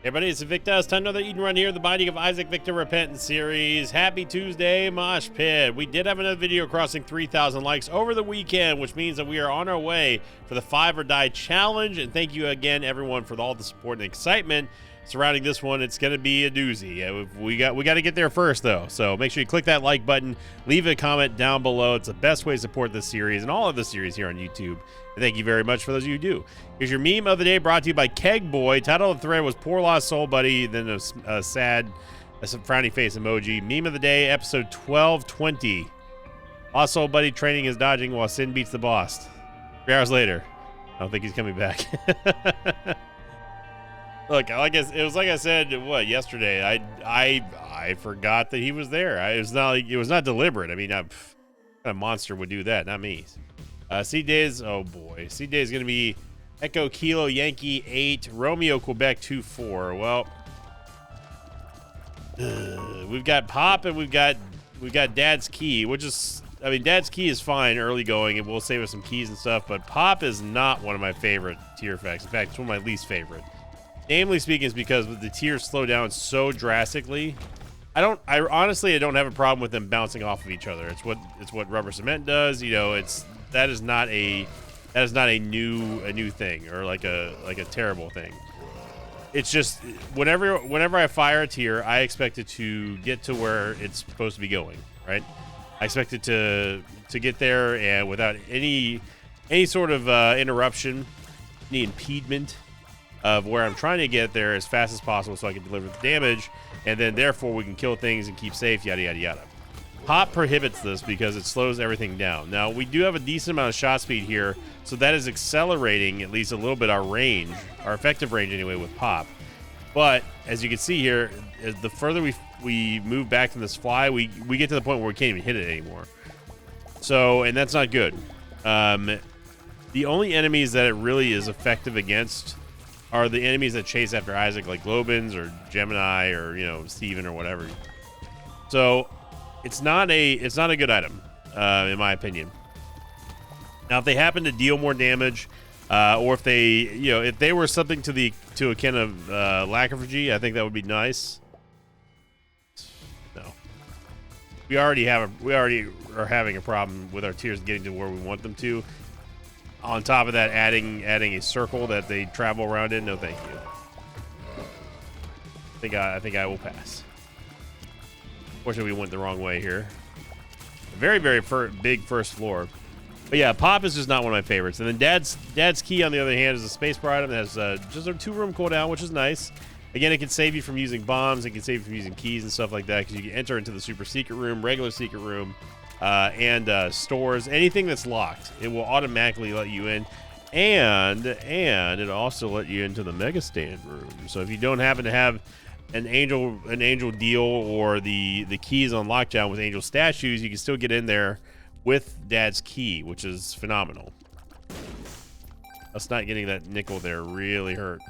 Everybody, it's Victor. It's time another Eden Run here, the Binding of Isaac Victor Repentance series. Happy Tuesday, Mosh Pit. We did have another video crossing 3,000 likes over the weekend, which means that we are on our way for the 5 or Die challenge. And thank you again, everyone, for all the support and excitement surrounding this one. It's going to be a doozy. We got to get there first, though. So make sure you click that like button, leave a comment down below. It's the best way to support this series and all of the series here on YouTube. And thank you very much for those of you who do. Here's your meme of the day, brought to you by Keg Boy. Title of the thread was Poor Lost Soul Buddy, then a sad, frowny face emoji. Meme of the day, episode 1220. Lost Soul Buddy training is dodging while Sin beats the boss. 3 hours later. I don't think he's coming back. Look, it was like I said, yesterday? I forgot that he was there. It was not deliberate. I mean, what kind of monster would do that? Not me. Seed days, oh boy. Seed day is going to be Echo Kilo Yankee 8, Romeo Quebec 24. Well, we've got Pop and we've got Dad's Key, which is, I mean, Dad's Key is fine early going, and we'll save us some keys and stuff, but Pop is not one of my favorite tier effects. In fact, it's one of my least favorite. Namely speaking, is because the tiers slow down so drastically. I honestly don't have a problem with them bouncing off of each other. It's what Rubber Cement does. You know, that is not a new thing or like a terrible thing. It's just whenever I fire a tier, I expect it to get to where it's supposed to be going, right? I expect it to get there and without any sort of interruption, any impediment of where I'm trying to get there as fast as possible so I can deliver the damage, and then therefore we can kill things and keep safe, yada yada yada. Pop prohibits this because it slows everything down. Now, we do have a decent amount of shot speed here, so that is accelerating at least a little bit our range, our effective range anyway, with Pop. But as you can see here, the further we move back from this fly, we get to the point where we can't even hit it anymore. So, and that's not good. The only enemies that it really is effective against are the enemies that chase after Isaac, like Globins or Gemini or, you know, Steven or whatever. So it's not a good item, in my opinion. Now, if they happen to deal more damage, or if they were something to akin of Lacryphagy, I think that would be nice. No, we already are having a problem with our tiers getting to where we want them to. On top of that, adding a circle that they travel around in, no thank you. I think I will pass. Fortunately, we went the wrong way here. Very, very big first floor. But yeah, Pop is just not one of my favorites. And then Dad's Key, on the other hand, is a spacebar item that has just a 2-room cooldown, which is nice. Again, it can save you from using bombs. It can save you from using keys and stuff like that, because you can enter into the super secret room, regular secret room, and stores. Anything that's locked, it will automatically let you in. And it'll also let you into the Mega Stand room. So if you don't happen to have an angel deal or the keys on lockdown with angel statues, you can still get in there with Dad's Key, which is phenomenal. Us not getting that nickel there really hurt.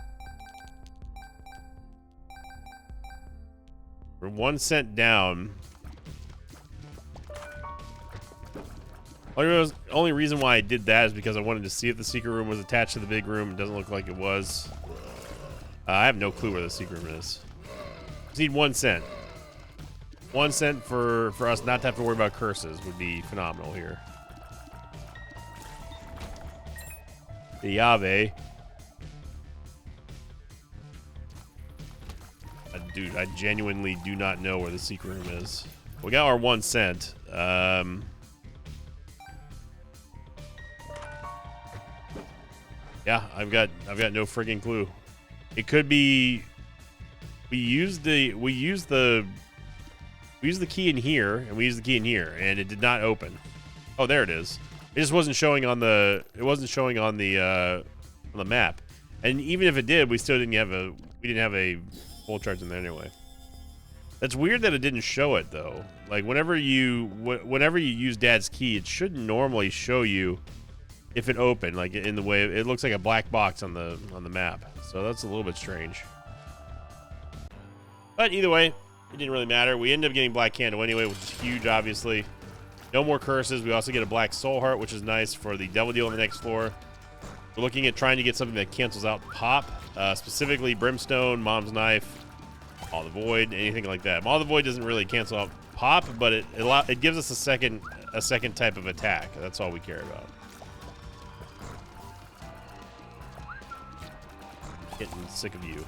We're 1 cent down. Only reason why I did that is because I wanted to see if the secret room was attached to the big room. It doesn't look like it was. I have no clue where the secret room is. Just need 1 cent. 1 cent for us not to have to worry about curses would be phenomenal here. The Yave. Dude, I genuinely do not know where the secret room is. We got our 1 cent. Yeah, I've got no friggin' clue. It could be we used the key in here, and we used the key in here, and it did not open. Oh, there it is. It just wasn't showing on the map. And even if it did, we still didn't have a full charge in there anyway. That's weird that it didn't show it though. Like whenever you use Dad's Key, it should normally show you if it opened, like in the way it looks like a black box on the map. So that's a little bit strange. But either way, it didn't really matter. We ended up getting Black Candle anyway, which is huge, obviously. No more curses. We also get a Black Soul Heart, which is nice for the Devil Deal on the next floor. We're looking at trying to get something that cancels out pop, specifically Brimstone, Mom's Knife, Maw the Void, anything like that. Maw the Void doesn't really cancel out pop, but it gives us a second type of attack. That's all we care about. Getting sick of you.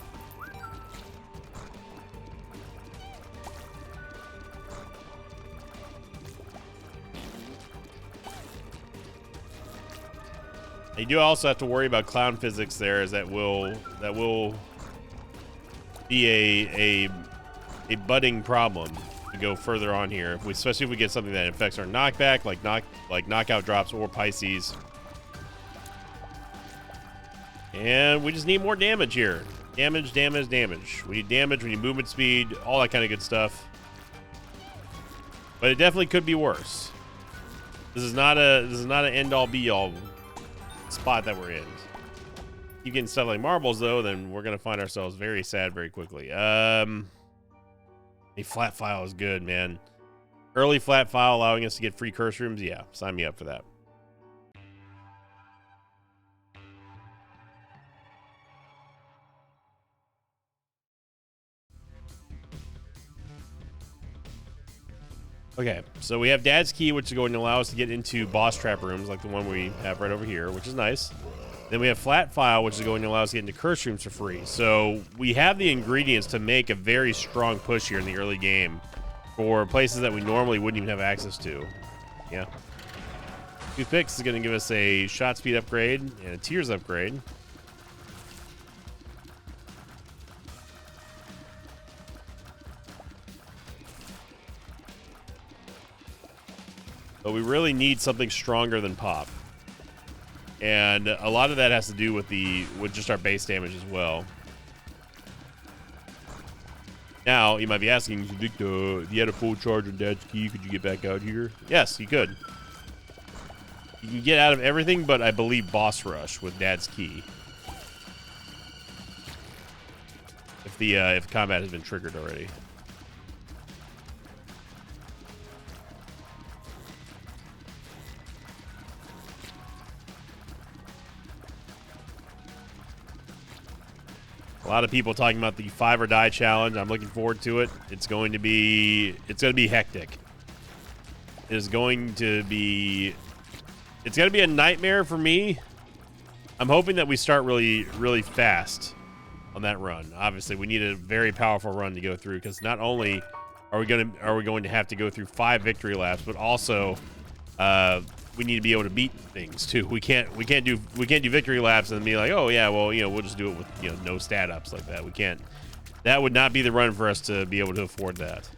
You do also have to worry about clown physics there, as that will be a budding problem to go further on here. Especially if we get something that affects our knockback, like knockout drops or Pisces. And we just need more damage here. Damage. We need damage, we need movement speed, all that kind of good stuff. But it definitely could be worse. This is not an end all be all spot that we're in. You getting stuff like marbles though, then we're gonna find ourselves very sad very quickly. A flat file is good, man. Early flat file allowing us to get free curse rooms. Yeah, sign me up for that. Okay, so we have Dad's Key, which is going to allow us to get into boss trap rooms like the one we have right over here, which is nice. Then we have Flat File, which is going to allow us to get into curse rooms for free. So we have the ingredients to make a very strong push here in the early game for places that we normally wouldn't even have access to. Yeah. Toothpicks is going to give us a shot speed upgrade and a tears upgrade. But we really need something stronger than pop. And a lot of that has to do with just our base damage as well. Now, you might be asking, you think if you had a full charge on Dad's Key, could you get back out here? Yes, you could. You can get out of everything but, I believe, Boss Rush with Dad's Key. If combat has been triggered already. A lot of people talking about the 5 or Die challenge. I'm looking forward to it. It's going to be hectic. It's going to be a nightmare for me. I'm hoping that we start really, really fast on that run. Obviously, we need a very powerful run to go through, because not only are we going to have to go through 5 victory laps, but also we need to be able to beat things too. We can't do victory laps and be like, oh yeah, well, we'll just do it with no stat ups like that. We can't. That would not be the run for us to be able to afford that.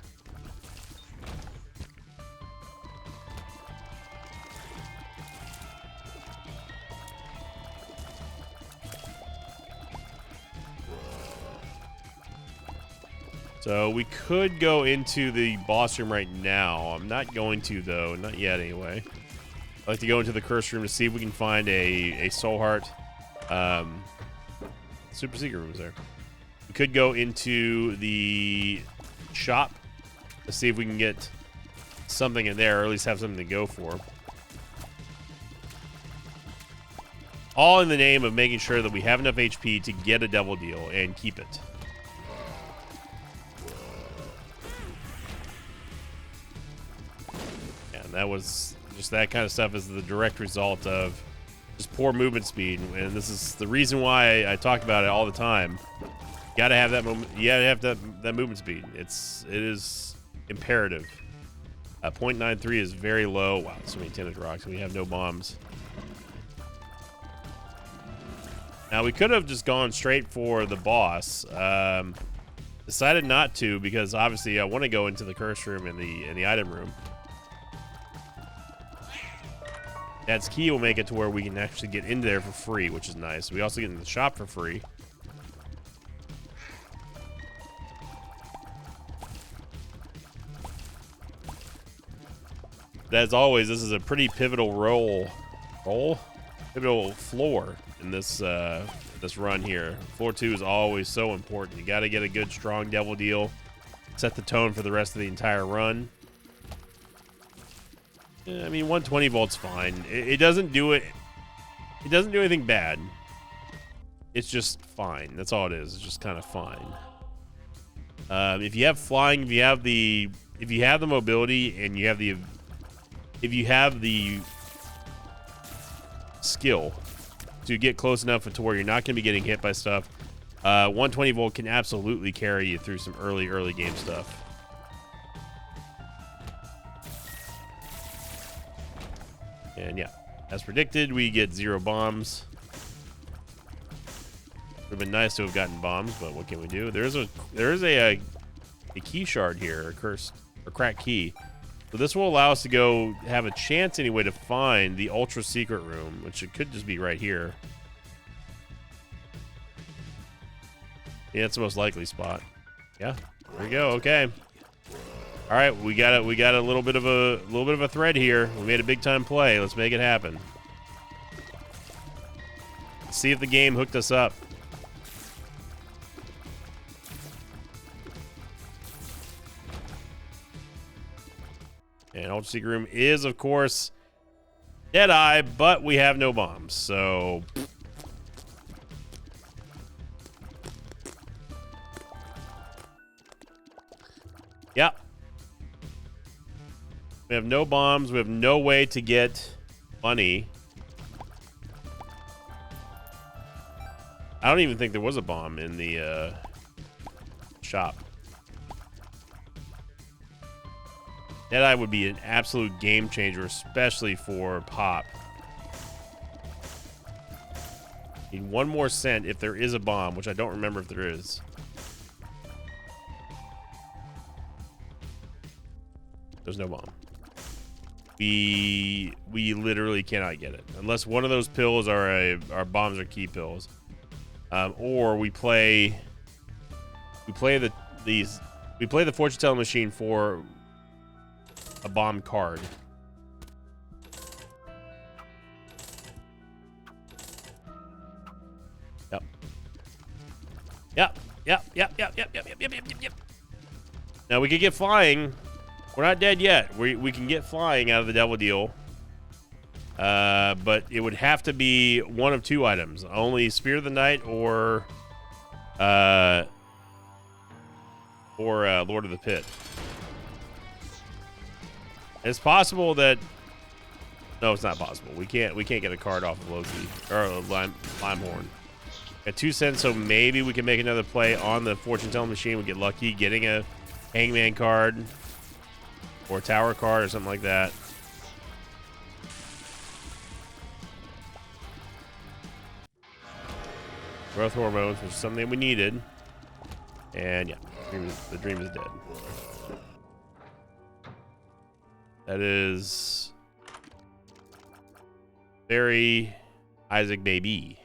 So we could go into the boss room right now. I'm not going to though, not yet anyway. I'd like to go into the curse room to see if we can find a soul heart. Super secret rooms there. We could go into the shop to see if we can get something in there, or at least have something to go for. All in the name of making sure that we have enough HP to get a devil deal and keep it. And that was just that kind of stuff is the direct result of just poor movement speed, and this is the reason why I talk about it all the time. You gotta have that moment. You gotta have that movement speed. It is imperative. 0.93 is very low. Wow, so many tennis rocks. We have no bombs. Now we could have just gone straight for the boss. Decided not to, because obviously I want to go into the curse room and the item room. Dad's Key will make it to where we can actually get into there for free, which is nice. We also get into the shop for free. As always, this is a pretty pivotal pivotal floor in this this run here. Floor 2 is always so important. You got to get a good, strong devil deal, set the tone for the rest of the entire run. I mean, 120 volts fine. It doesn't do it. It doesn't do anything bad. It's just fine. That's all it is. It's just kind of fine. If you have flying, if you have the mobility, and if you have the skill to get close enough to where you're not going to be getting hit by stuff, 120 volt can absolutely carry you through some early game stuff. And yeah, as predicted, we get 0 bombs. Would have been nice to have gotten bombs, but what can we do? There is a key shard here, a cursed or cracked key. So this will allow us to go have a chance anyway to find the ultra secret room, which it could just be right here. Yeah, that's the most likely spot. Yeah, there we go. Okay. All right, we got a little bit of a thread here. We made a big time play. Let's make it happen. Let's see if the game hooked us up. And Ultra Secret Room is, of course, Deadeye, but we have no bombs, so... Yep. We have no bombs. We have no way to get money. I don't even think there was a bomb in the shop. Deadeye would be an absolute game changer, especially for Pop. Need one more cent if there is a bomb, which I don't remember if there is. There's no bomb. We literally cannot get it unless one of those pills are bombs or key pills, or we play the fortune telling machine for a bomb card. Yep. Now we could get flying. We're not dead yet. We can get flying out of the devil deal. But it would have to be one of 2 items. Only Spear of the Night or Lord of the Pit. It's possible that... No, it's not possible. We can't get a card off of Loki. Or Limehorn. At 2 cents, so maybe we can make another play on the fortune telling machine. We get lucky getting a Hangman card. Or a Tower card or something like that. Growth hormones, which is something we needed. And yeah, the dream is dead. That is very Isaac baby.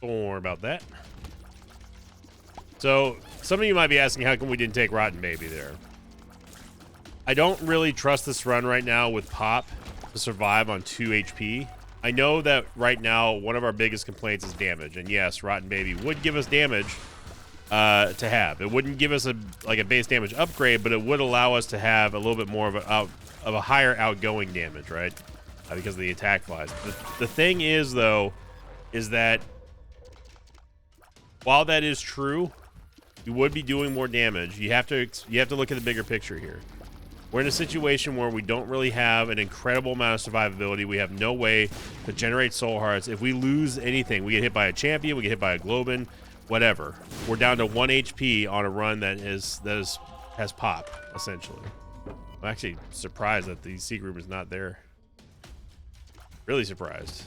Don't worry about that. So, some of you might be asking how come we didn't take Rotten Baby there. I don't really trust this run right now with Pop to survive on 2 HP. I know that right now one of our biggest complaints is damage, and yes, Rotten Baby would give us damage to have. It wouldn't give us a base damage upgrade, but it would allow us to have a little bit more of a higher outgoing damage, right? Because of the attack flies. The thing is, though, is that while that is true, you would be doing more damage. You have to look at the bigger picture here. We're in a situation where we don't really have an incredible amount of survivability. We have no way to generate soul hearts. If we lose anything, we get hit by a champion, we get hit by a Globin, whatever. We're down to 1 HP on a run that has Pop, essentially. I'm actually surprised that the secret room is not there. Really surprised.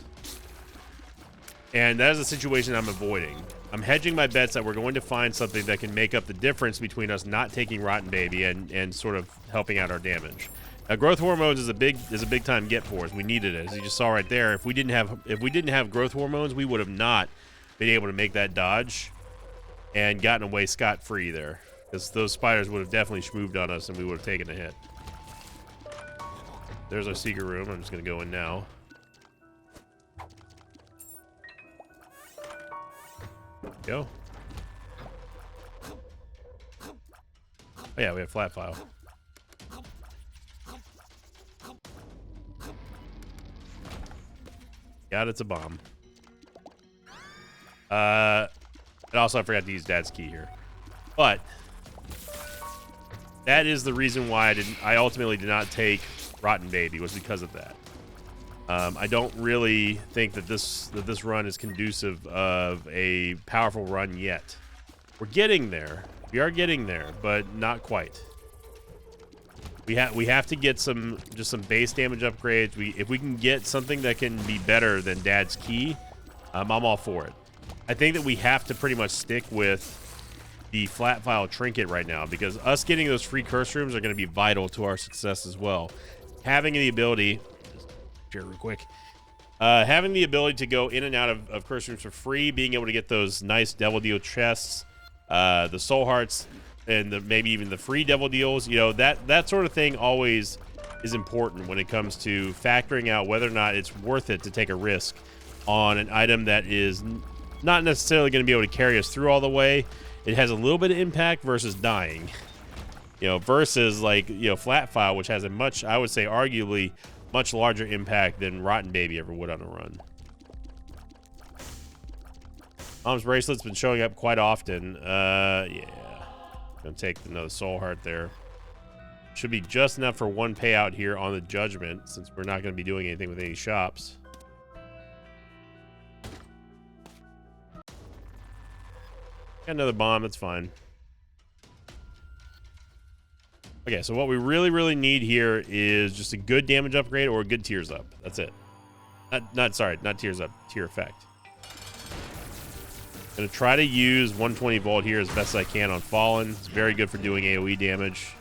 And that is a situation I'm avoiding. I'm hedging my bets that we're going to find something that can make up the difference between us not taking Rotten Baby and sort of helping out our damage. Now, growth hormones is a big time get for us. We needed it, as you just saw right there. If we didn't have growth hormones, we would have not been able to make that dodge and gotten away scot-free there, because those spiders would have definitely schmooved on us and we would have taken a hit. There's our secret room. I'm just going to go in now. Go. Oh yeah, we have flat file. God, it's a bomb. And also I forgot to use Dad's key here. But that is the reason why I ultimately did not take Rotten Baby, was because of that. I don't really think that this run is conducive of a powerful run yet. We're getting there. We are getting there, but not quite. We have to get some base damage upgrades. If we can get something that can be better than Dad's key, I'm all for it. I think that we have to pretty much stick with the flat file trinket right now, because us getting those free curse rooms are going to be vital to our success as well. Having the ability, just share real quick, having the ability to go in and out of curse rooms for free, being able to get those nice devil deal chests, the soul hearts, and maybe even the free devil deals, you know, that sort of thing always is important when it comes to factoring out whether or not it's worth it to take a risk on an item that is not necessarily going to be able to carry us through all the way. It has a little bit of impact versus dying, you know, versus like, you know, flat file, which has a much, I would say arguably much larger impact than Rotten Baby ever would on a run. Mom's bracelet's been showing up quite often. Yeah, gonna take another soul heart there. Should be just enough for one payout here on the judgment, since we're not going to be doing anything with any shops. Got another bomb, that's fine. Okay, so what we really need here is just a good damage upgrade or a good tears up. That's it. Not tears up, tear effect. Gonna try to use 120 volt here as best I can on Fallen. It's very good for doing AoE damage.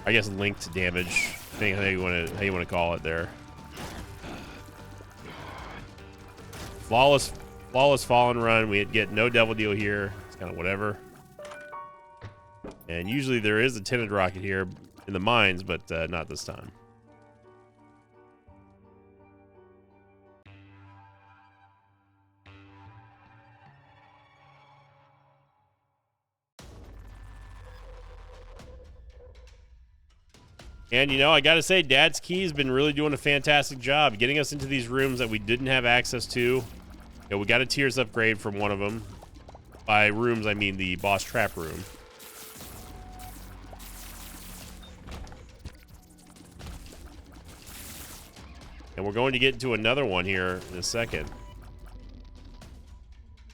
I guess linked damage, depending on how you want to call it there. Flawless Fallen run. We get no devil deal here. It's kind of whatever. And usually there is a tinted rocket here in the mines, but not this time. And, you know, I got to say, Dad's Key has been really doing a fantastic job getting us into these rooms that we didn't have access to. You know, we got a Tears upgrade from one of them. By rooms, I mean the boss trap room. And we're going to get into another one here in a second.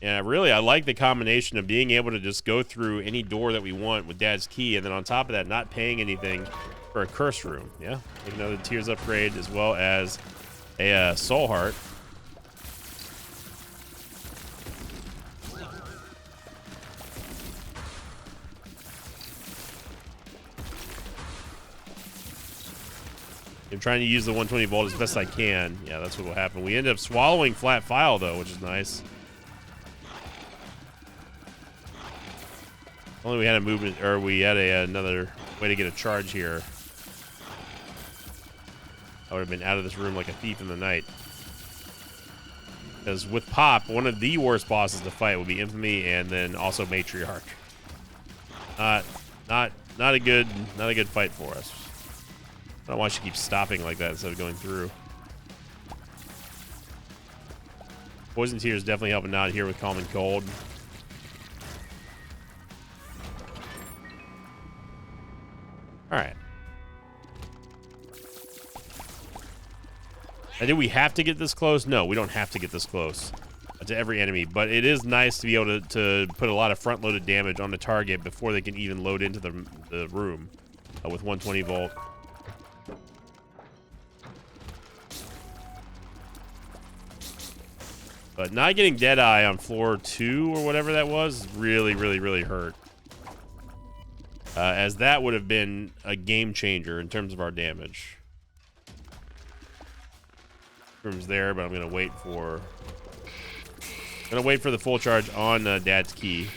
And really, I like the combination of being able to just go through any door that we want with Dad's Key, and then on top of that, not paying anything for a curse room. Yeah, take another Tears upgrade as well as a soul heart. I'm trying to use the 120 volt as best I can. Yeah, that's what will happen. We end up swallowing flat file though, which is nice. Only we had a movement, or we had another way to get a charge here. I would have been out of this room like a thief in the night. Because with Pop, one of the worst bosses to fight would be Infamy and then also Matriarch. Not a good fight for us. I don't know why she keeps stopping like that instead of going through. Poison Tears definitely helping out here with Calm and Cold. Alright. Now, do we have to get this close? No, we don't have to get this close to every enemy, but it is nice to be able to put a lot of front-loaded damage on the target before they can even load into the room with 120 volt. But not getting Deadeye on floor 2 or whatever that was really hurt. As that would have been a game changer in terms of our damage. Room's there, but I'm gonna wait for the full charge on Dad's Key.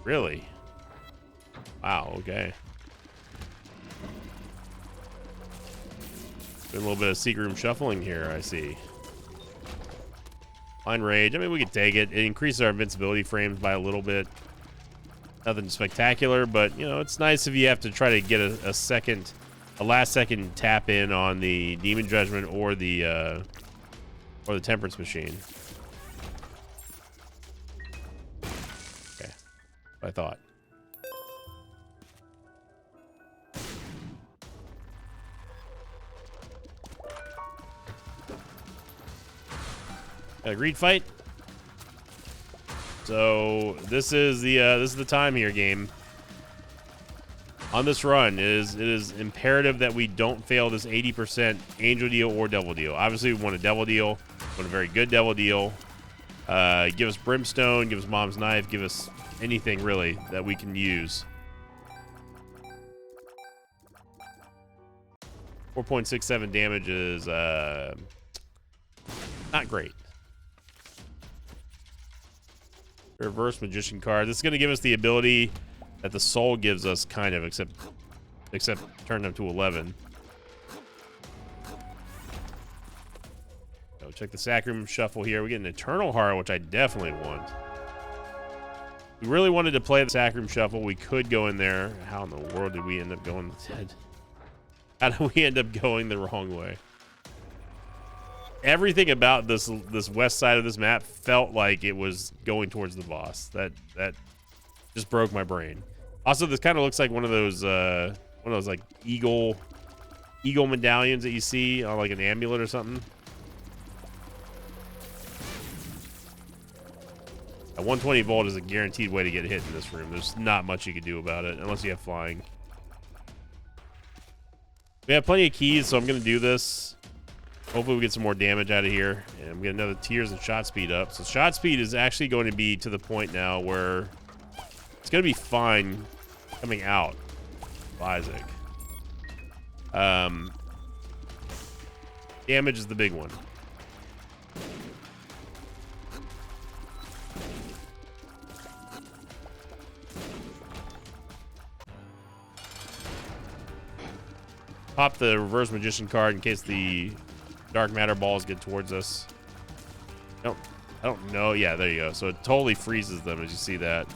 Really? Wow. Okay. A little bit of secret room shuffling here, I see. Blind Rage. I mean, we could take it. It increases our invincibility frames by a little bit. Nothing spectacular, but, you know, it's nice if you have to try to get a last second tap in on the Demon Judgment or the Temperance Machine. Okay. I thought. Got a greed fight. So this is the time here, game. On this run, it is imperative that we don't fail this 80% Angel Deal or Devil Deal. Obviously, we want a Devil Deal. We want a very good Devil Deal. Give us Brimstone, give us Mom's Knife, give us anything really that we can use. 4.67 damage is not great. Reverse Magician card. This is going to give us the ability that the soul gives us, kind of, except turn them to 11. So check the Sacrum Shuffle here. We get an Eternal Heart, which I definitely want. We really wanted to play the Sacrum Shuffle. We could go in there. How in the world did we end up going? How did we end up going the wrong way? Everything about this west side of this map felt like it was going towards the boss. That just broke my brain. Also, this kind of looks like one of those like eagle medallions that you see on like an amulet or something. A 120 volt is a guaranteed way to get hit in this room. There's not much you can do about it unless you have flying. We have plenty of keys, so I'm going to do this. Hopefully we get some more damage out of here. And we get another Tears and shot speed up. So shot speed is actually going to be to the point now where it's going to be fine coming out of Isaac. Damage is the big one. Pop the Reverse Magician card in case the Dark Matter balls get towards us. I don't know. Yeah, there you go. So it totally freezes them as you see that.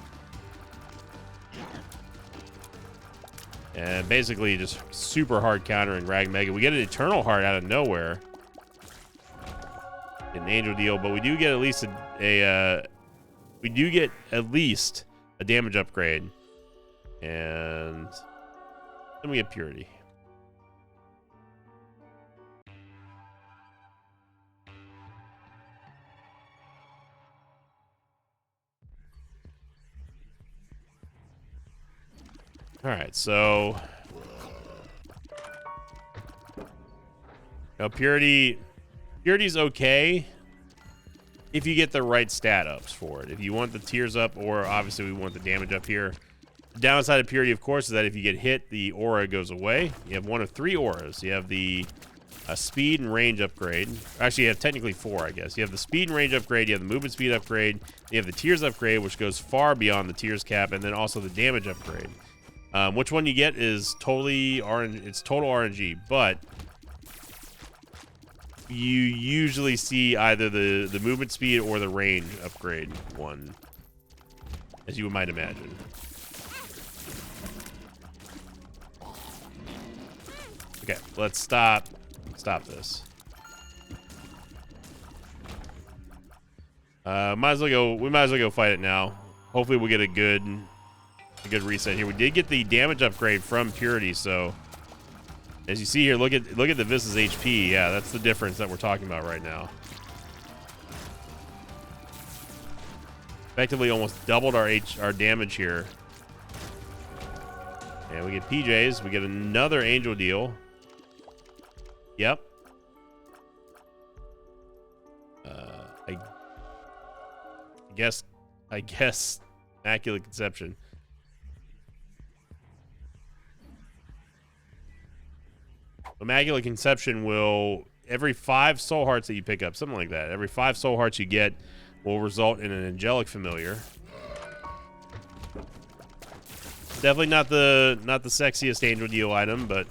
And basically just super hard countering Rag Mega. We get an Eternal Heart out of nowhere. An Angel Deal, but we do get at least a damage upgrade. And then we get Purity. All right, so now Purity's okay if you get the right stat ups for it. If you want the tears up, or obviously we want the damage up here. The downside of Purity, of course, is that if you get hit, the aura goes away. You have one of 3 auras. You have the speed and range upgrade. Actually, you have technically 4, I guess. You have the speed and range upgrade. You have the movement speed upgrade. You have the tears upgrade, which goes far beyond the tears cap, and then also the damage upgrade. Which one you get is totally RNG. It's total RNG, but you usually see either the movement speed or the range upgrade one, as you might imagine. Okay, let's stop this. Might as well go. We might as well go fight it now. Hopefully, we'll get a good reset here. We did get the damage upgrade from Purity, so as you see here, look at the Vis's HP. Yeah, that's the difference that we're talking about right now. Effectively almost doubled our damage here. And we get PJs. We get another Angel Deal. Yep. I guess Immaculate Conception. Immaculate Conception will, every 5 soul hearts that you pick up, something like that, every 5 soul hearts you get will result in an angelic familiar. Definitely not the sexiest Angel Deal item, but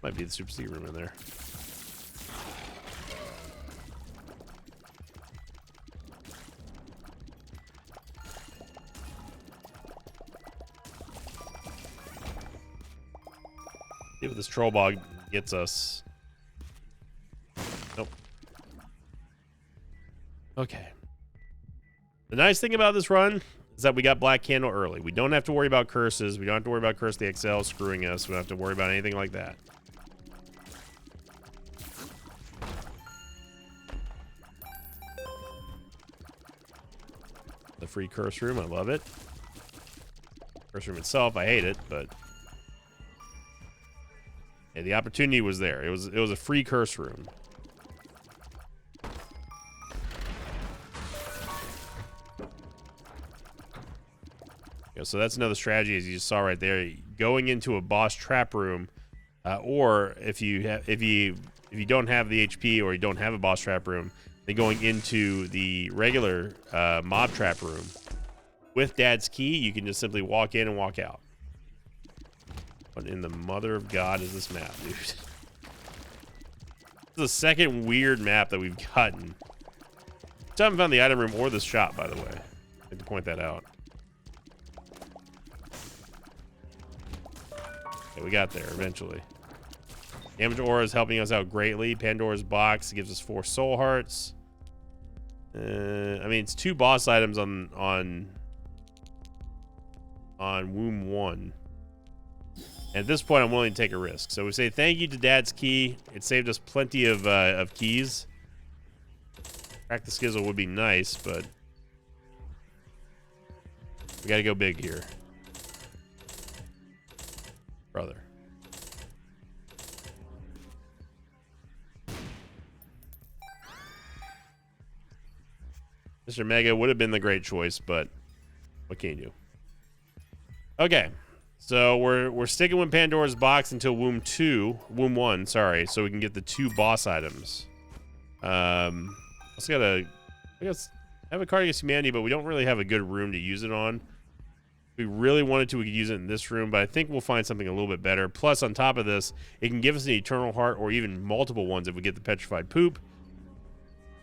Might be the super secret room in there. See what this troll bog gets us. Nope. Okay. The nice thing about this run is that we got Black Candle early. We don't have to worry about curses. We don't have to worry about Curse the XL screwing us. We don't have to worry about anything like that. The free curse room, I love it. Curse room itself, I hate it, but hey, the opportunity was there. It was a free curse room. Yeah, so that's another strategy, as you just saw right there, going into a boss trap room, or if you don't have the HP or you don't have a boss trap room, then going into the regular mob trap room with Dad's key, you can just simply walk in and walk out. What in the mother of God is this map, dude? This is the second weird map that we've gotten. I haven't found the item room or the shop, by the way. I need to point that out. Okay, we got there eventually. Damage Aura is helping us out greatly. Pandora's Box gives us 4 soul hearts. I mean, it's 2 boss items on Womb 1. At this point, I'm willing to take a risk. So we say thank you to Dad's key. It saved us plenty of keys. Crack the Skizzle would be nice, but we got to go big here, brother. Mr. Mega would have been the great choice, but what can you do? Okay. So we're sticking with Pandora's Box until Womb 1, sorry, so we can get the 2 boss items. Also gotta, I guess, have a card against humanity, but we don't really have a good room to use it on. If we really wanted to, we could use it in this room, but I think we'll find something a little bit better. Plus, on top of this, it can give us an Eternal Heart or even multiple ones if we get the Petrified Poop.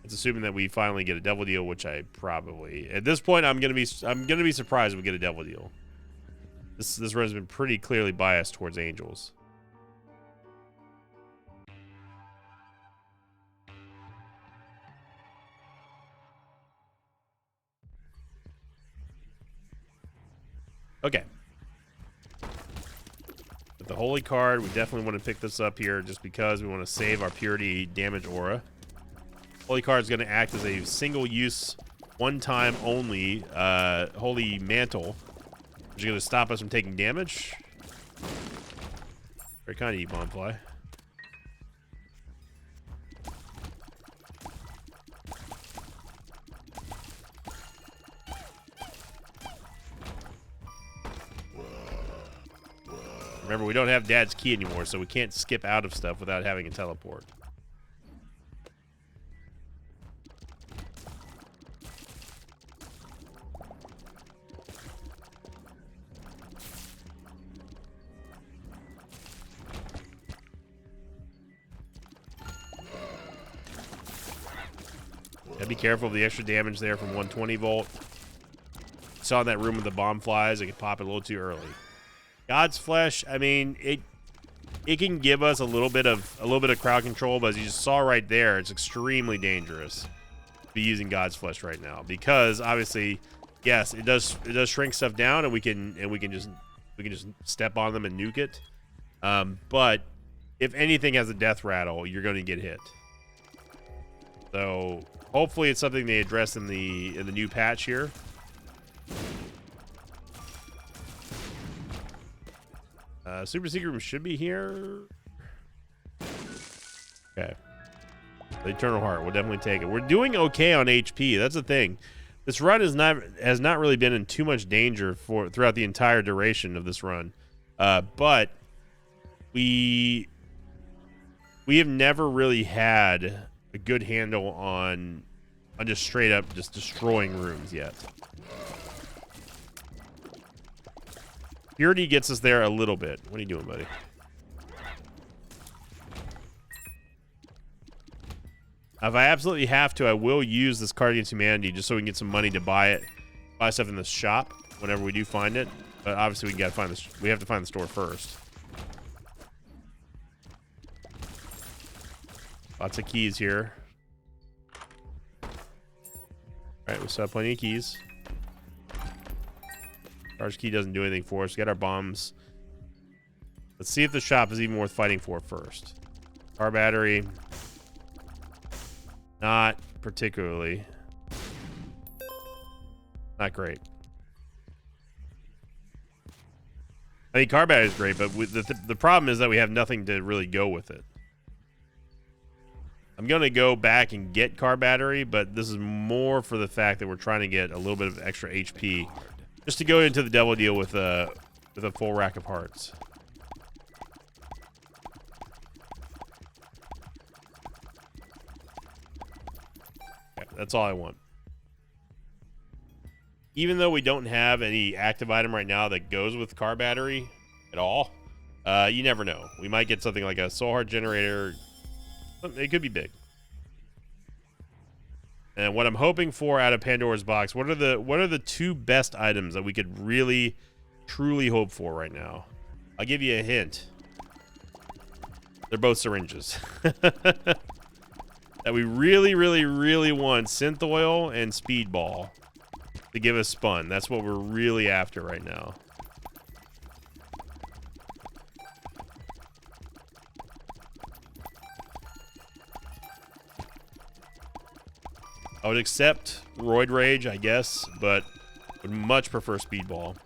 It's assuming that we finally get a Devil Deal, which I probably, at this point, I'm gonna be surprised if we get a Devil Deal. This run has been pretty clearly biased towards angels. Okay. With the Holy Card, we definitely want to pick this up here just because we want to save our Purity Damage Aura. Holy Card is going to act as a single-use, one-time only Holy Mantle, which is going to stop us from taking damage. Very kind of you, Bonfly. Remember, we don't have Dad's key anymore, so we can't skip out of stuff without having a teleport. Gotta be careful of the extra damage there from 120 volt. Saw in that room with the bomb flies, it could pop it a little too early. God's Flesh, I mean, it can give us a little bit of crowd control, but as you just saw right there, it's extremely dangerous to be using God's Flesh right now because obviously, yes, it does shrink stuff down, and we can just step on them and nuke it. But if anything has a death rattle, you're going to get hit. So hopefully, it's something they address in the new patch here. Super Secret Room should be here. Okay. The Eternal Heart, we'll definitely take it. We're doing okay on HP. That's the thing. This run has not really been in too much danger throughout the entire duration of this run. But we have never really had a good handle on just straight up just destroying rooms yet. Purity gets us there a little bit. What are you doing, buddy? If I absolutely have to, I will use this card against humanity just so we can get some money to buy stuff in the shop whenever we do find it. But obviously we have to find the store first. Lots of keys here. Alright, we still have plenty of keys. Charge key doesn't do anything for us. We got our bombs. Let's see if the shop is even worth fighting for first. Car battery. Not particularly. Not great. I mean, car battery is great, but the problem is that we have nothing to really go with it. I'm going to go back and get car battery, but this is more for the fact that we're trying to get a little bit of extra HP just to go into the devil deal with a full rack of hearts. Okay, that's all I want. Even though we don't have any active item right now that goes with car battery at all, you never know. We might get something like a soul heart generator. It could be big. And what I'm hoping for out of Pandora's box, what are the two best items that we could really, truly hope for right now? I'll give you a hint. They're both syringes. That we really, really, really want synth oil and speedball to give us spun. That's what we're really after right now. I would accept Roid Rage, I guess, but would much prefer Speedball.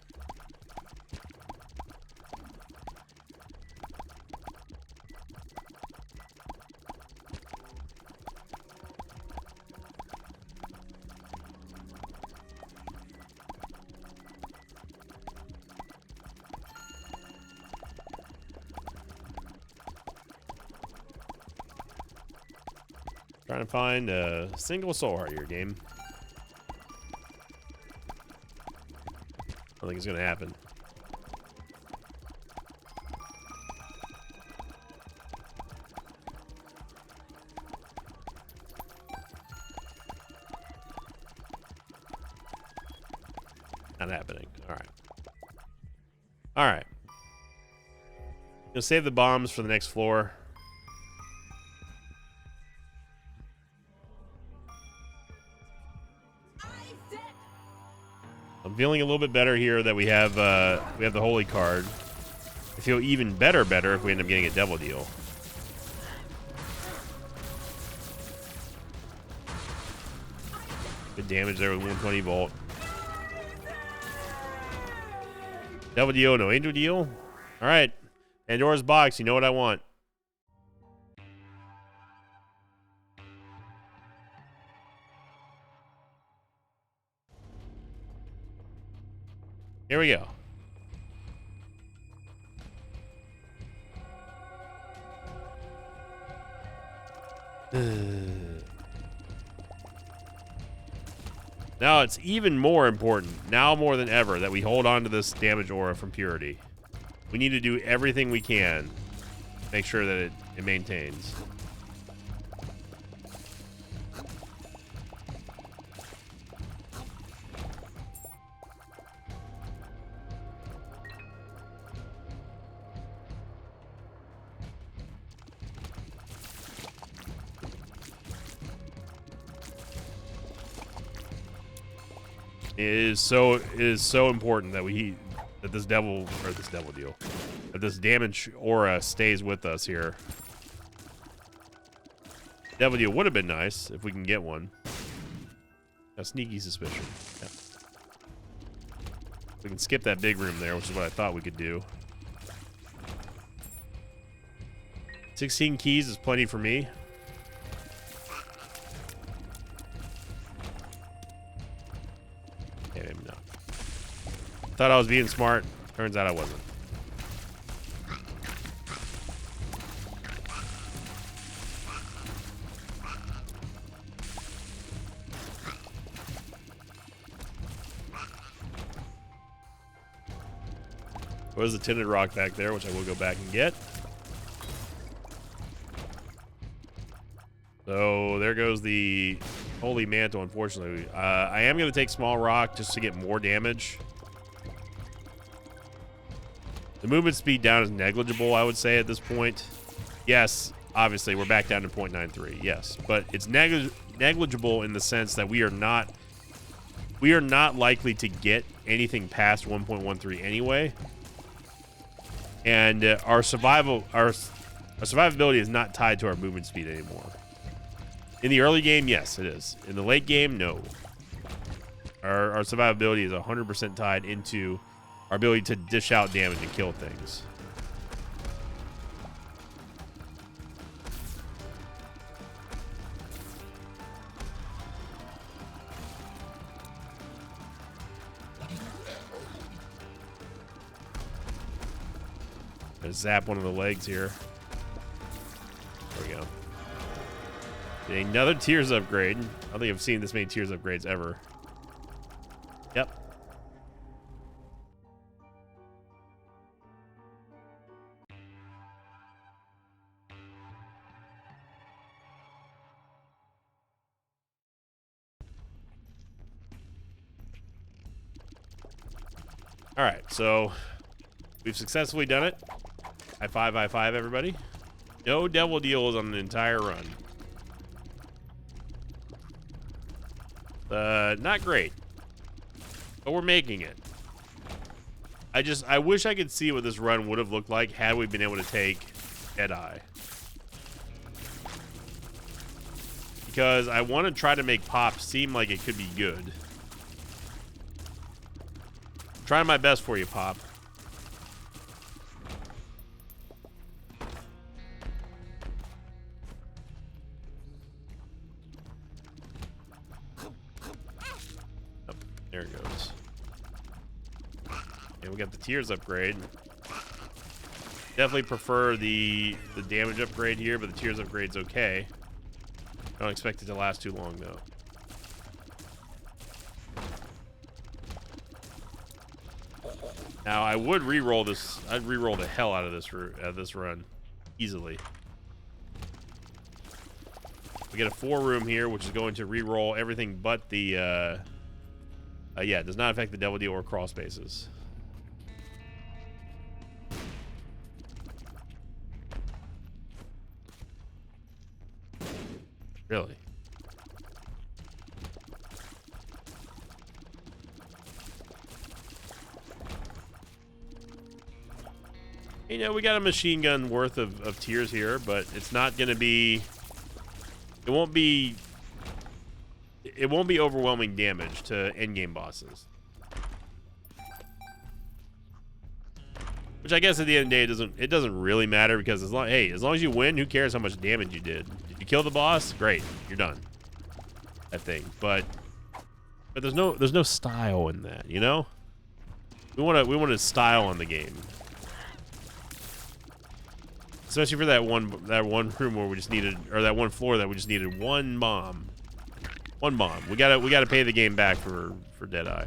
Trying to find a single soul heart here, game. I don't think it's gonna happen. Not happening. Alright. Alright. Gonna save the bombs for the next floor. I'm feeling a little bit better here that we have the holy card. I feel even better if we end up getting a devil deal. Good damage there with 120 volt. Devil deal, no angel deal. All right, Pandora's box. You know what I want. Here we go. Now it's even more important, now more than ever, that we hold on to this damage aura from Purity. We need to do everything we can to make sure that it maintains. It is so important that this damage aura stays with us here. Devil deal would have been nice if we can get one. A sneaky suspicion. Yeah. We can skip that big room there, which is what I thought we could do. 16 keys is plenty for me. Okay, maybe not. Thought I was being smart. Turns out I wasn't. There's a tinted rock back there, which I will go back and get. So there goes the Holy Mantle, unfortunately. I am going to take Small Rock just to get more damage. The movement speed down is negligible, I would say, at this point. Yes, obviously, we're back down to 0.93. Yes, but it's negligible in the sense that we are not likely to get anything past 1.13 anyway. And our survivability is not tied to our movement speed anymore. In the early game, yes, it is. In the late game, no. Our survivability is 100% tied into our ability to dish out damage and kill things. Gonna zap one of the legs here. There we go. Another Tears upgrade. I don't think I've seen this many Tears upgrades ever. Yep. All right, so we've successfully done it. High five, everybody. No devil deals on the entire run. Not great, but we're making it. I wish I could see what this run would have looked like had we been able to take Deadeye. Because I want to try to make Pop seem like it could be good. Trying my best for you, Pop. There it goes. And we got the Tears upgrade. Definitely prefer the damage upgrade here, but the Tears upgrade's okay. I don't expect it to last too long, though. Now, I would re-roll this. I'd re-roll the hell out of this run. Easily. We get a 4-room here, which is going to re-roll everything but the... yeah, it does not affect the Devil Deal or crawl spaces. Really? You know, we got a machine gun worth of tears here, but it's not going to be... It won't be overwhelming damage to endgame bosses. Which I guess at the end of the day, it doesn't really matter, because as long as you win, who cares how much damage you did? Did you kill the boss? Great, you're done. I think, but there's no style in that, you know? We want a style in the game. Especially for that one room where we just needed, or that one floor that we just needed one bomb. One bomb. We gotta pay the game back for Deadeye.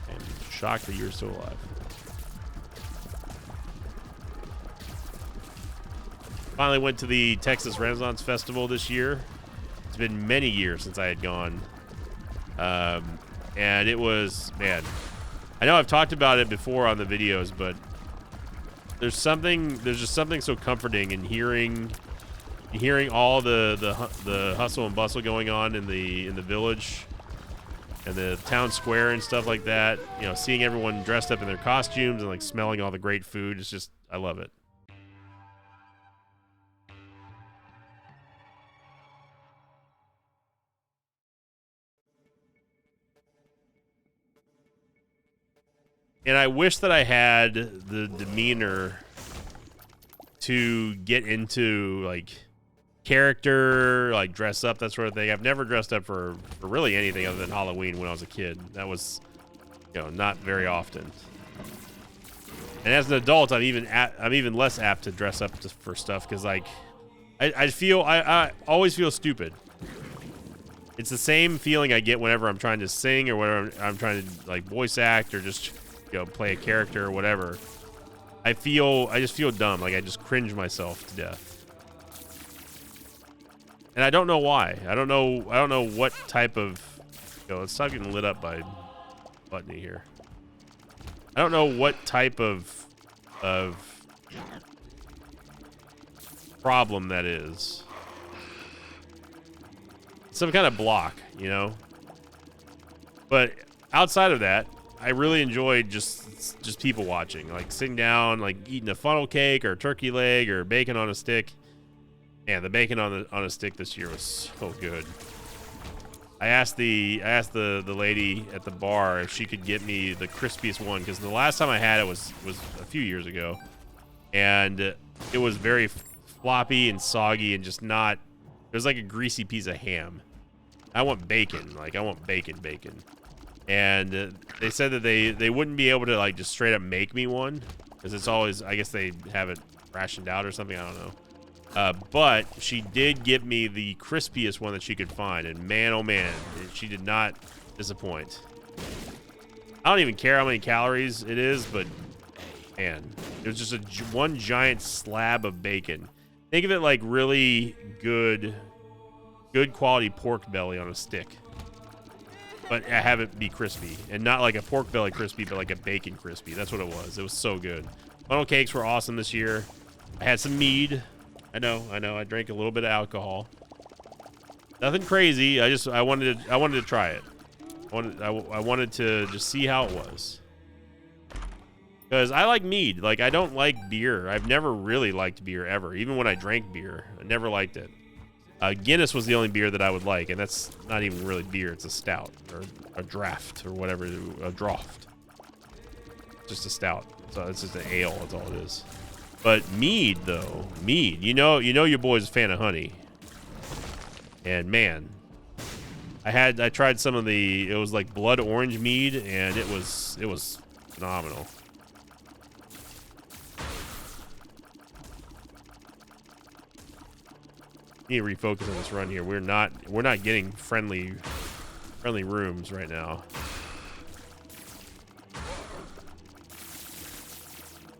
I'm shocked that you're still alive. Finally went to the Texas Renaissance Festival this year. It's been many years since I had gone. And it was, man, I know I've talked about it before on the videos, but there's just something so comforting in hearing all the hustle and bustle going on in the village and the town square and stuff like that. You know, seeing everyone dressed up in their costumes and like smelling all the great food. It's just, I love it. And I wish that I had the demeanor to get into, like, character, like, dress up, that sort of thing. I've never dressed up for really anything other than Halloween when I was a kid. That was, you know, not very often. And as an adult, I'm even less apt to dress up just for stuff, because, like, I always feel stupid. It's the same feeling I get whenever I'm trying to sing or whenever I'm trying to, like, voice act or just... you know, play a character or whatever. I just feel dumb. Like I just cringe myself to death. And I don't know why. I don't know what type of, let's stop getting lit up by Buttony here. I don't know what type of problem that is. Some kind of block, you know? But outside of that, I really enjoyed just people watching, like sitting down, like eating a funnel cake or turkey leg or bacon on a stick. Man, the bacon on a stick this year was so good. I asked the lady at the bar if she could get me the crispiest one, because the last time I had it was a few years ago, and it was very floppy and soggy and just not. It was like a greasy piece of ham. I want bacon, like I want bacon. And they said that they wouldn't be able to like just straight up make me one, because it's always, I guess they have it rationed out or something. I don't know. But she did get me the crispiest one that she could find, and man, oh man, she did not disappoint. I don't even care how many calories it is, but man, it was just one giant slab of bacon. Think of it like really good quality pork belly on a stick, but I have it be crispy, and not like a pork belly crispy, but like a bacon crispy. That's what it was. It was so good. Funnel cakes were awesome this year. I had some mead. I know. I drank a little bit of alcohol. Nothing crazy. I wanted to try it. I wanted to just see how it was. Because I like mead. Like, I don't like beer. I've never really liked beer ever. Even when I drank beer, I never liked it. Guinness was the only beer that I would like, and that's not even really beer. It's a stout or a draft or whatever. A draught. Just a stout. So it's just an ale. That's all it is. But mead, though, mead. You know your boy's a fan of honey. And man, I tried some of the, it was like blood orange mead, and it was phenomenal. Need to refocus on this run here. We're not getting friendly rooms right now.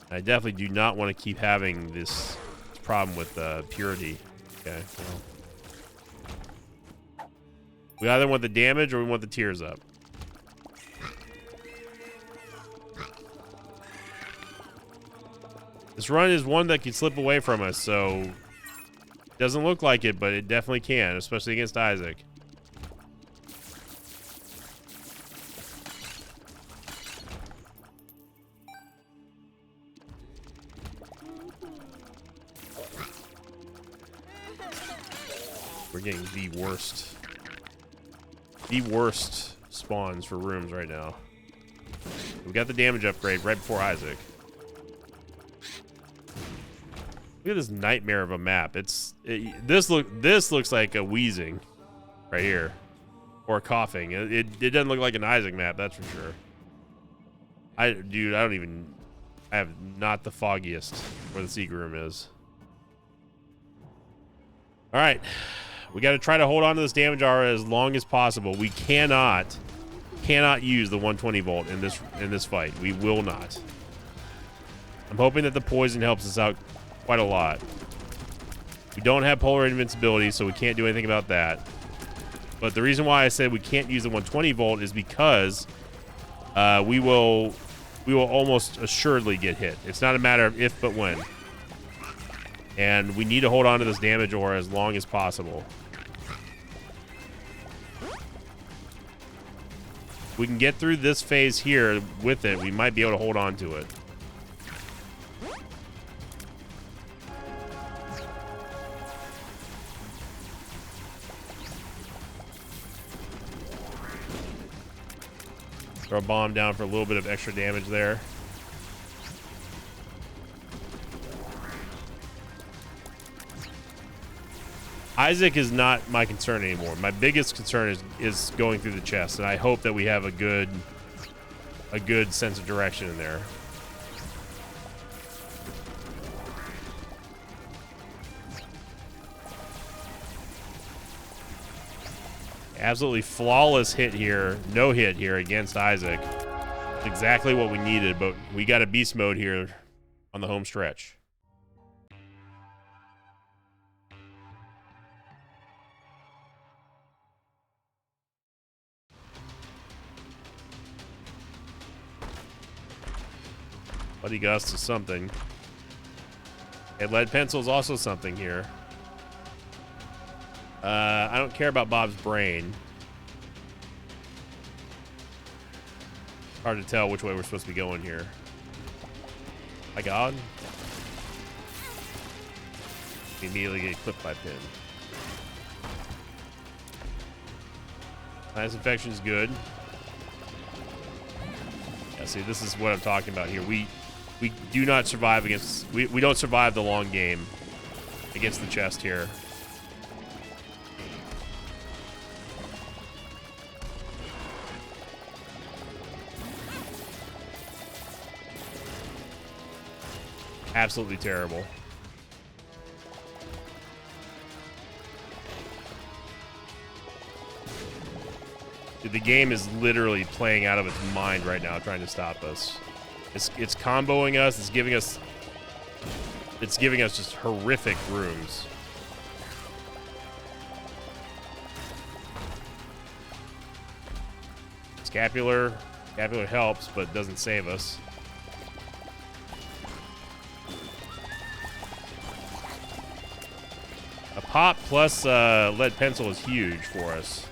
I definitely do not want to keep having this problem with purity. Okay, well, we either want the damage or we want the tears up. This run is one that can slip away from us, so it doesn't look like it, but it definitely can, especially against Isaac. We're getting the worst spawns for rooms right now. We got the damage upgrade right before Isaac. Look at this nightmare of a map. This looks like a wheezing right here, or a coughing. It doesn't look like an Isaac map, that's for sure. I have not the foggiest where the secret room is. All right. We got to try to hold on to this damage aura as long as possible. We cannot use the 120 volt in this fight. We will not. I'm hoping that the poison helps us out quite a lot. We don't have polar invincibility, so we can't do anything about that. But the reason why I said we can't use the 120 volt is because we will almost assuredly get hit. It's not a matter of if, but when. And we need to hold on to this damage aura as long as possible. If we can get through this phase here with it, we might be able to hold on to it. Throw a bomb down for a little bit of extra damage there. Isaac is not my concern anymore. My biggest concern is going through the chest, and I hope that we have a good sense of direction in there. Absolutely flawless hit here. No hit here against Isaac. It's exactly what we needed, but we got a beast mode here on the home stretch. Bloody Gust is something. And Lead Pencil is also something here. I don't care about Bob's Brain. Hard to tell which way we're supposed to be going here. My God. We immediately get clipped by Pin. Sinus Infection is good. Yeah, see, this is what I'm talking about here. We do not survive against... We don't survive the long game against the chest here. Absolutely terrible. Dude, the game is literally playing out of its mind right now, trying to stop us. It's comboing us. It's giving us just horrific rooms. Scapular helps, but doesn't save us. A pop plus Lead Pencil is huge for us.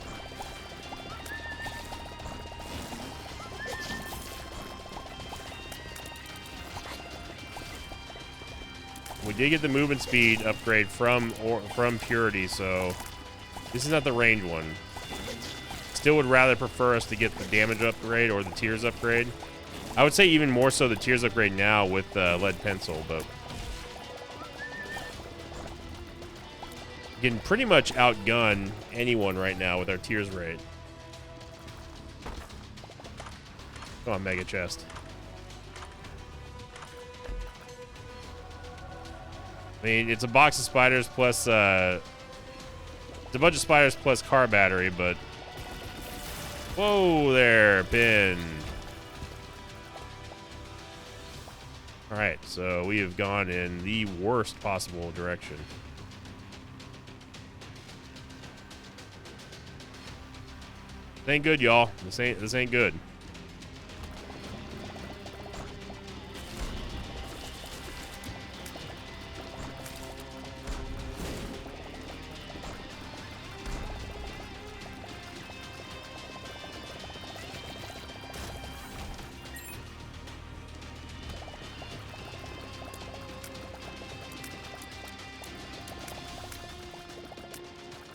We did get the movement speed upgrade from Purity, so this is not the range one. Still would rather prefer us to get the damage upgrade or the Tears upgrade. I would say even more so the Tears upgrade now with Lead Pencil, but we can pretty much outgun anyone right now with our Tears rate. Come on, Mega Chest. I mean, it's a box of spiders plus, it's a bunch of spiders plus car battery, but... Whoa there, Pin. Alright, so we have gone in the worst possible direction. This ain't good, y'all. This ain't good.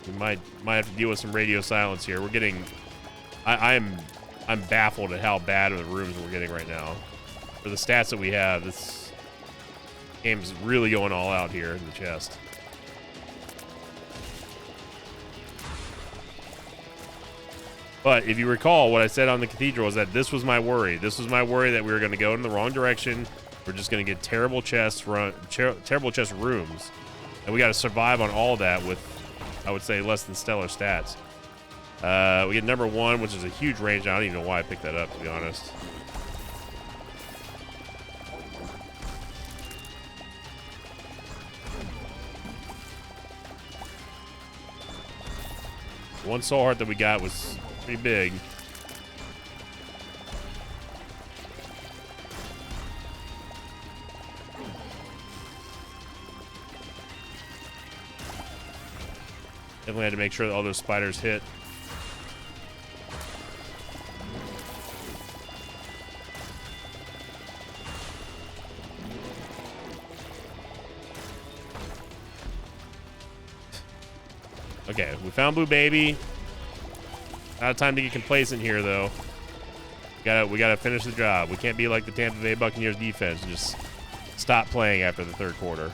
We might have to deal with some radio silence here. We're getting... I'm baffled at how bad of the rooms we're getting right now. For the stats that we have, this game's really going all out here in the chest. But if you recall, what I said on the Cathedral is that this was my worry. This was my worry that we were going to go in the wrong direction. We're just going to get terrible chest rooms. And we got to survive on all that with, I would say, less than stellar stats. We get number 1, which is a huge range. I don't even know why I picked that up, to be honest. One soul heart that we got was pretty big. Definitely had to make sure that all those spiders hit. Okay, we found Blue Baby. Not time to get complacent here, though. We gotta finish the job. We can't be like the Tampa Bay Buccaneers defense and just stop playing after the third quarter.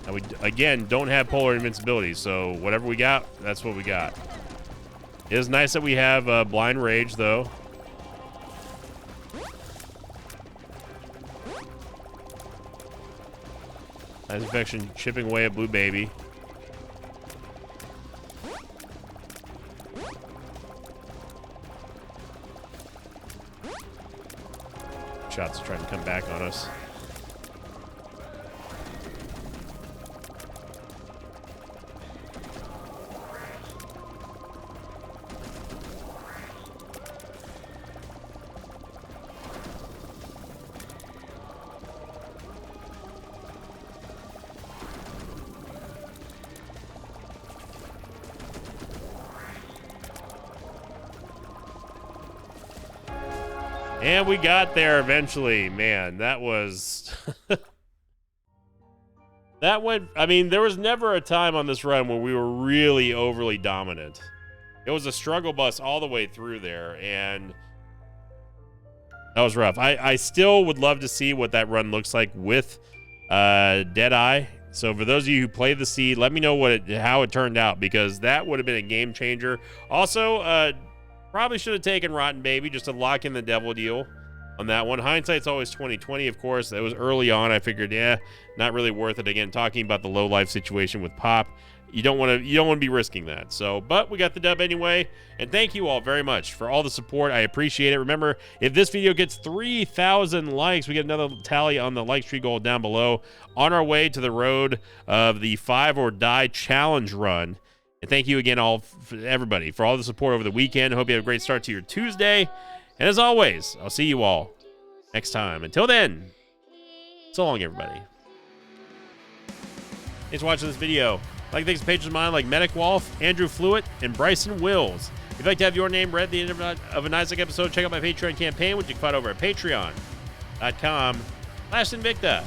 And we, again, don't have polar invincibility, so whatever we got, that's what we got. It is nice that we have Blind Rage, though. Sinus Infection chipping away at Blue Baby. shots trying to come back on us. And we got there eventually. Man, that was... that went... I mean, there was never a time on this run where we were really overly dominant. It was a struggle bus all the way through there, and that was rough. I still would love to see what that run looks like with Deadeye. So for those of you who played the seed, let me know how it turned out, because that would have been a game changer. Also, probably should have taken Rotten Baby just to lock in the devil deal on that one. Hindsight's always 20/20, of course. That was early on. I figured, yeah, not really worth it. Again, talking about the low life situation with Pop, you don't want to be risking that. So, but we got the dub anyway. And thank you all very much for all the support. I appreciate it. Remember, if this video gets 3,000 likes, we get another tally on the like streak goal down below. On our way to the road of the 5 or Die challenge run. And thank you again, everybody, for all the support over the weekend. I hope you have a great start to your Tuesday. And as always, I'll see you all next time. Until then, so long, everybody. Thanks for watching this video. Like thanks to patrons of mine like Medic Wolf, Andrew Fluitt, and Bryson Wills. If you'd like to have your name read at the end of an Isaac episode, check out my Patreon campaign, which you can find over at patreon.com/Invicta.